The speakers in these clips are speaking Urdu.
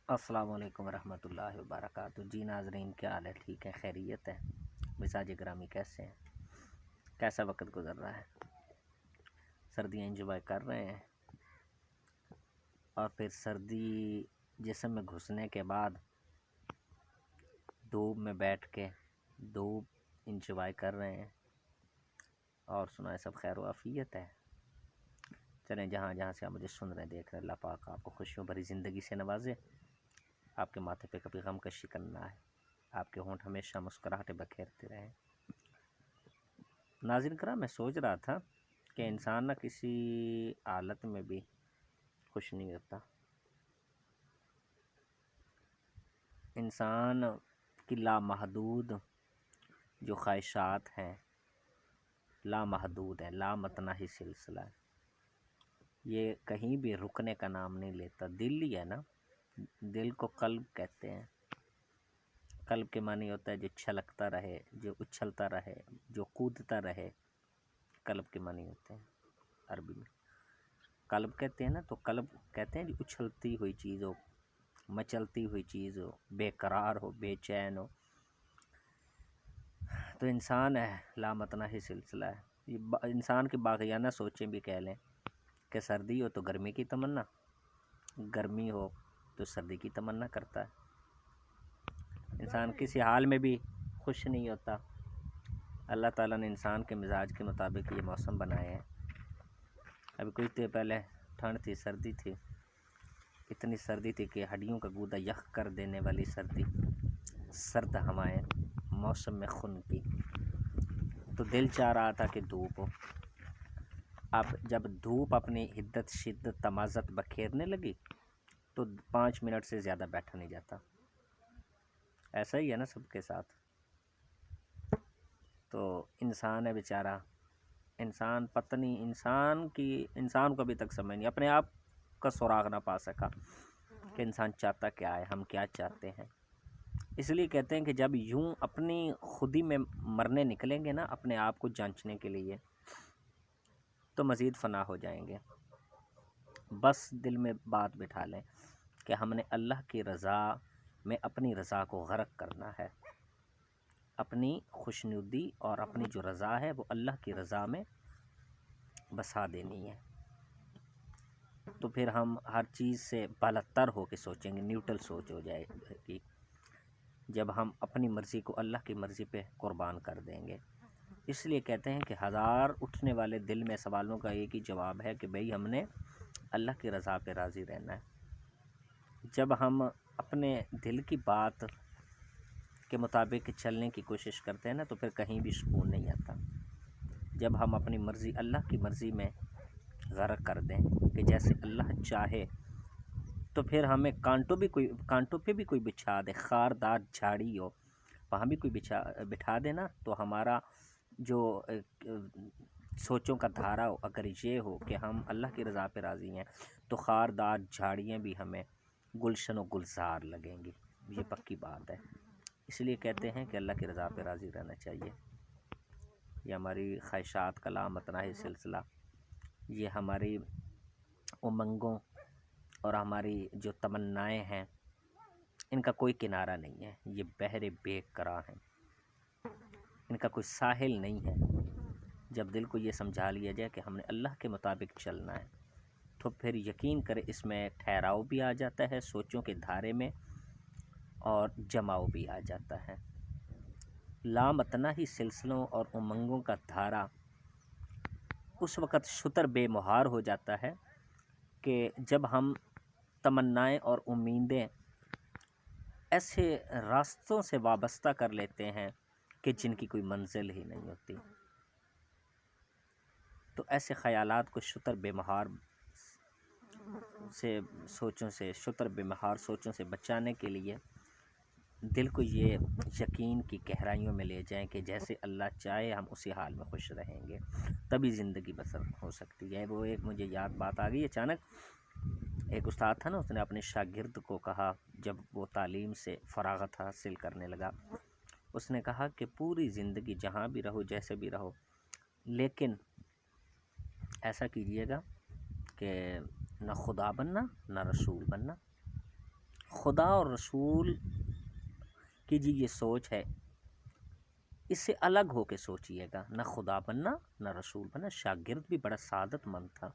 السلام علیکم ورحمۃ اللہ وبرکاتہ۔ جی ناظرین، کیا حال ہے؟ ٹھیک ہے؟ خیریت ہے؟ مزاج گرامی کیسے ہیں؟ کیسا وقت گزر رہا ہے؟ سردیاں انجوائے کر رہے ہیں؟ اور پھر سردی جسم میں گھسنے کے بعد دھوپ میں بیٹھ کے دھوپ انجوائے کر رہے ہیں؟ اور سنائیں، سب خیر و عافیت ہے؟ چلیں، جہاں جہاں سے آپ مجھے سن رہے ہیں، دیکھ رہے ہیں، اللہ پاک آپ کو خوشیوں بھری زندگی سے نوازے، آپ کے ماتھے پہ کبھی غم کشی کرنا ہے، آپ کے ہونٹ ہمیشہ مسکراہٹیں بکھیرتے رہیں۔ ناظرین کرام، میں سوچ رہا تھا کہ انسان نہ کسی حالت میں بھی خوش نہیں ہوتا۔ انسان کی لامحدود جو خواہشات ہیں لامحدود ہیں، لامتناہی سلسلہ ہے، یہ کہیں بھی رکنے کا نام نہیں لیتا۔ دل ہی ہے نا، دل کو قلب کہتے ہیں۔ قلب کے معنی ہوتا ہے جو چھلکتا رہے، جو اچھلتا رہے، جو کودتا رہے، قلب کے معنی ہوتے ہیں عربی میں۔ قلب کہتے ہیں نا، تو قلب کہتے ہیں جو اچھلتی ہوئی چیز ہو، مچلتی ہوئی چیز ہو، بے قرار ہو، بے چین ہو۔ تو انسان ہے، لامتناہی سلسلہ ہے۔ یہ انسان کی باقیانہ سوچیں بھی کہہ لیں کہ سردی ہو تو گرمی کی تمنا، گرمی ہو تو سردی کی تمنا کرتا ہے۔ انسان کسی حال میں بھی خوش نہیں ہوتا۔ اللہ تعالیٰ نے انسان کے مزاج کے مطابق یہ موسم بنائے ہیں۔ ابھی کچھ دیر پہلے ٹھنڈ تھی، سردی تھی، اتنی سردی تھی کہ ہڈیوں کا گودا یخ کر دینے والی سردی، سرد ہوائیں، موسم میں خن کی، تو دل چاہ رہا تھا کہ دھوپ ہو۔ اب جب دھوپ اپنی حدت، شدت، تمازت بکھیرنے لگی تو 5 منٹ سے زیادہ بیٹھا نہیں جاتا۔ ایسا ہی ہے نا سب کے ساتھ۔ تو انسان ہے بیچارہ، انسان پتنی انسان کو ابھی تک سمجھ نہیں، اپنے آپ کا سراغ نہ پا سکا کہ انسان چاہتا کیا ہے، ہم کیا چاہتے ہیں۔ اس لیے کہتے ہیں کہ جب یوں اپنی خودی میں مرنے نکلیں گے نا، اپنے آپ کو جانچنے کے لیے، تو مزید فنا ہو جائیں گے۔ بس دل میں بات بٹھا لیں کہ ہم نے اللہ کی رضا میں اپنی رضا کو غرق کرنا ہے، اپنی خوشنودی اور اپنی جو رضا ہے وہ اللہ کی رضا میں بسا دینی ہے۔ تو پھر ہم ہر چیز سے بالاتر ہو کے سوچیں گے، نیوٹرل سوچ ہو جائے گی جب ہم اپنی مرضی کو اللہ کی مرضی پہ قربان کر دیں گے۔ اس لیے کہتے ہیں کہ 1000 اٹھنے والے دل میں سوالوں کا ایک ہی جواب ہے کہ بھئی ہم نے اللہ کی رضا پہ راضی رہنا ہے۔ جب ہم اپنے دل کی بات کے مطابق چلنے کی کوشش کرتے ہیں نا، تو پھر کہیں بھی سکون نہیں آتا۔ جب ہم اپنی مرضی اللہ کی مرضی میں غرق کر دیں کہ جیسے اللہ چاہے، تو پھر ہمیں کانٹوں پہ بھی کوئی بچھا دے، خاردار جھاڑی ہو، وہاں بھی کوئی بٹھا دے نا، تو ہمارا جو سوچوں کا دھارا ہو، اگر یہ ہو کہ ہم اللہ کی رضا پہ راضی ہیں، تو خاردار جھاڑیاں بھی ہمیں گلشن و گلزار لگیں گی، یہ پکی بات ہے۔ اس لیے کہتے ہیں کہ اللہ کی رضا پہ راضی رہنا چاہیے۔ یہ ہماری خواہشات کا لامتناہی سلسلہ، یہ ہماری امنگوں اور ہماری جو تمنائیں ہیں، ان کا کوئی کنارہ نہیں ہے، یہ بحر بے قرار ہیں، ان کا کوئی ساحل نہیں ہے۔ جب دل کو یہ سمجھا لیا جائے کہ ہم نے اللہ کے مطابق چلنا ہے، تو پھر یقین کرے اس میں ٹھہراؤ بھی آ جاتا ہے سوچوں کے دھارے میں، اور جماؤ بھی آ جاتا ہے۔ لامتناہی سلسلوں اور امنگوں کا دھارا اس وقت شتر بے مہار ہو جاتا ہے کہ جب ہم تمنائیں اور امیدیں ایسے راستوں سے وابستہ کر لیتے ہیں کہ جن کی کوئی منزل ہی نہیں ہوتی۔ تو ایسے خیالات کو شتر بے مہار سوچوں سے بچانے کے لیے دل کو یہ یقین کی گہرائیوں میں لے جائیں کہ جیسے اللہ چاہے ہم اسی حال میں خوش رہیں گے، تبھی زندگی بسر ہو سکتی ہے۔ وہ ایک مجھے یاد بات آ گئی اچانک، ایک استاد تھا نا، اس نے اپنے شاگرد کو کہا، جب وہ تعلیم سے فراغت حاصل کرنے لگا، اس نے کہا کہ پوری زندگی جہاں بھی رہو، جیسے بھی رہو، لیکن ایسا کیجیے گا کہ نہ خدا بننا، نہ رسول بننا، خدا اور رسول کی جی یہ سوچ ہے، اس سے الگ ہو کے سوچیے گا، نہ خدا بننا نہ رسول بننا۔ شاگرد بھی بڑا سعادت مند تھا،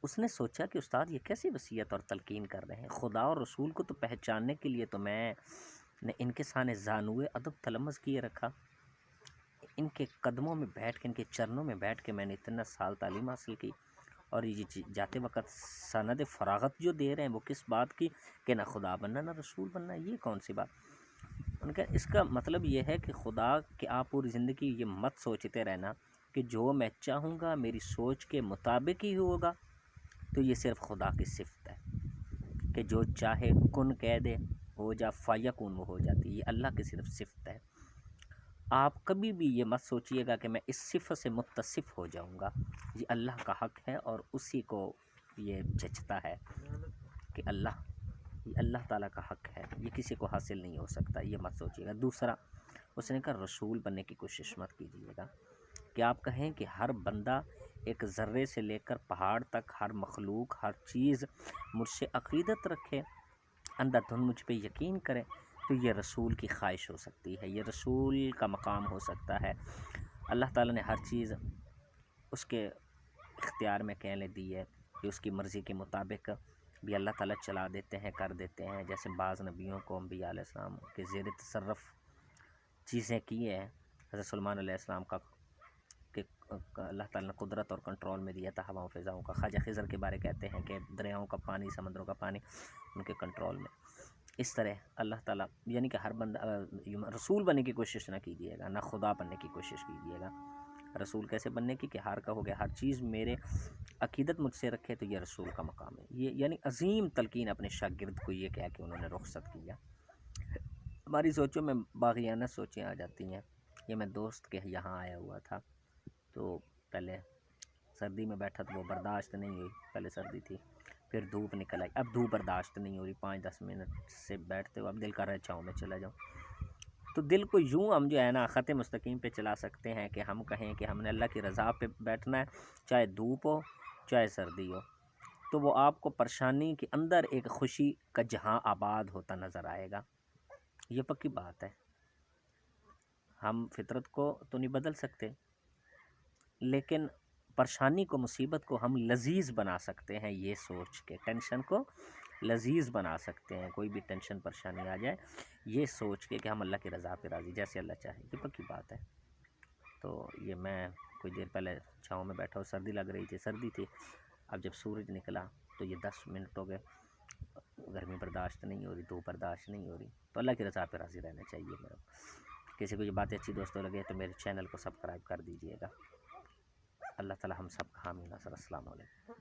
اس نے سوچا کہ استاد یہ کیسی وصیت اور تلقین کر رہے ہیں، خدا اور رسول کو تو پہچاننے کے لیے تو میں نے ان کے سامنے زانوئے ادب تلمذ کیے رکھا، ان کے قدموں میں بیٹھ کے، ان کے چرنوں میں بیٹھ کے میں نے اتنا سال تعلیم حاصل کی، اور یہ جاتے وقت سند فراغت جو دے رہے ہیں وہ کس بات کی کہ نہ خدا بننا نہ رسول بننا، یہ کون سی بات؟ ان کا اس کا مطلب یہ ہے کہ خدا کہ آپ پوری زندگی یہ مت سوچتے رہنا کہ جو میں چاہوں گا میری سوچ کے مطابق ہی ہوگا، تو یہ صرف خدا کی صفت ہے کہ جو چاہے کن کہہ دے ہو جا فیکون، وہ ہو جاتی ہے، یہ اللہ کی صرف صفت ہے۔ آپ کبھی بھی یہ مت سوچیے گا کہ میں اس صفت سے متصف ہو جاؤں گا، یہ اللہ کا حق ہے اور اسی کو یہ جچتا ہے کہ یہ اللہ تعالیٰ کا حق ہے، یہ کسی کو حاصل نہیں ہو سکتا، یہ مت سوچیے گا۔ دوسرا، اس نے کہا رسول بننے کی کوشش مت کیجیے گا کہ آپ کہیں کہ ہر بندہ ایک ذرے سے لے کر پہاڑ تک، ہر مخلوق، ہر چیز مجھ سے عقیدت رکھے، اندھا دھند مجھ پہ یقین کرے، تو یہ رسول کی خواہش ہو سکتی ہے، یہ رسول کا مقام ہو سکتا ہے۔ اللہ تعالیٰ نے ہر چیز اس کے اختیار میں کہنے دی ہے کہ اس کی مرضی کے مطابق بھی اللہ تعالیٰ چلا دیتے ہیں، کر دیتے ہیں، جیسے بعض نبیوں کو، انبیاء علیہ السلام کے زیر تصرف چیزیں کی ہیں، حضرت سلیمان علیہ السلام کا کہ اللہ تعالیٰ نے قدرت اور کنٹرول میں دیا تھا ہواؤں فضاؤں کا۔ خواجہ خضر کے بارے کہتے ہیں کہ دریاؤں کا پانی، سمندروں کا پانی ان کے کنٹرول میں۔ اس طرح اللہ تعالیٰ یعنی کہ ہر بندہ رسول بننے کی کوشش نہ کیجیے گا، نہ خدا بننے کی کوشش کیجیے گا۔ رسول کیسے بننے کی کہ ہر کہو گے ہر چیز میرے عقیدت مجھ سے رکھے، تو یہ رسول کا مقام ہے۔ یہ یعنی عظیم تلقین اپنے شاگرد کو یہ کہہ کے انہوں نے رخصت کیا۔ ہماری سوچوں میں باغیانہ سوچیں آ جاتی ہیں۔ یہ میں دوست کے یہاں آیا ہوا تھا، تو پہلے سردی میں بیٹھا تو وہ برداشت نہیں ہوئی، پہلے سردی تھی، پھر دھوپ نکل آئی، اب دھوپ برداشت نہیں ہو رہی، 5-10 منٹ سے بیٹھتے ہو، اب دل کر رہا ہے چھاؤں میں چلا جاؤں۔ تو دل کو یوں ہم جو ہے نا خط مستقیم پہ چلا سکتے ہیں کہ ہم کہیں کہ ہم نے اللہ کی رضا پہ بیٹھنا ہے، چاہے دھوپ ہو چاہے سردی ہو، تو وہ آپ کو پریشانی کے اندر ایک خوشی کا جہاں آباد ہوتا نظر آئے گا، یہ پکی بات ہے۔ ہم فطرت کو تو نہیں بدل سکتے، لیکن پریشانی کو، مصیبت کو ہم لذیذ بنا سکتے ہیں، یہ سوچ کے ٹینشن کو لذیذ بنا سکتے ہیں۔ کوئی بھی ٹینشن پریشانی آ جائے، یہ سوچ کے کہ ہم اللہ کی رضا پہ راضی، جیسے اللہ چاہے، یہ پکی بات ہے۔ تو یہ میں کچھ دیر پہلے چھاؤں میں بیٹھا ہوں، سردی لگ رہی تھی، سردی تھی، اب جب سورج نکلا تو یہ 10 منٹ ہو گئے، گرمی برداشت نہیں ہو رہی، دھوپ برداشت نہیں ہو رہی، تو اللہ کی رضا پہ راضی رہنا چاہیے میرے۔ کسی کو یہ باتیں اچھی دوستوں لگے تو میرے چینل کو سبسکرائب کر دیجیے گا۔ اللہ تعالی ہم سب کا حامی ناصر۔ السلام علیکم۔